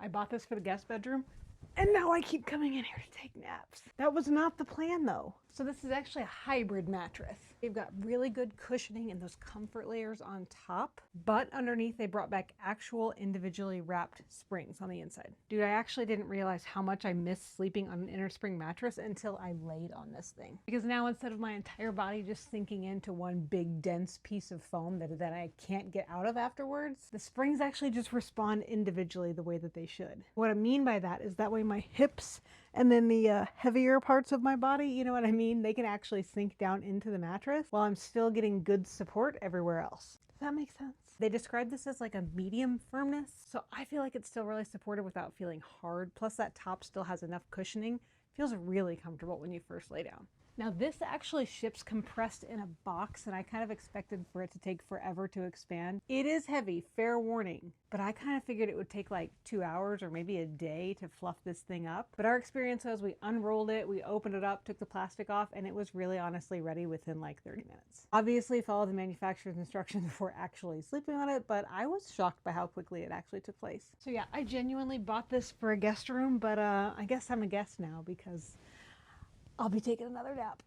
I bought this for the guest bedroom, and now I keep coming in here to take naps. That was not the plan though. So this is actually a hybrid mattress. They've got really good cushioning and those comfort layers on top, but underneath they brought back actual individually wrapped springs on the inside. Dude, I actually didn't realize how much I missed sleeping on an inner spring mattress until I laid on this thing. Because now instead of my entire body just sinking into one big dense piece of foam that I can't get out of afterwards, the springs actually just respond individually the way that they should. What I mean by that is that way my hips and then the heavier parts of my body, you know what I mean? They can actually sink down into the mattress while I'm still getting good support everywhere else. Does that make sense? They describe this as like a medium firmness, so I feel like it's still really supportive without feeling hard. Plus that top still has enough cushioning. Feels really comfortable when you first lay down. Now this actually ships compressed in a box, and I kind of expected for it to take forever to expand. It is heavy, fair warning, but I kind of figured it would take like 2 hours or maybe a day to fluff this thing up. But our experience was we unrolled it, we opened it up, took the plastic off, and it was really honestly ready within like 30 minutes. Obviously follow the manufacturer's instructions before actually sleeping on it, but I was shocked by how quickly it actually took place. So yeah, I genuinely bought this for a guest room, but I guess I'm a guest now because I'll be taking another nap.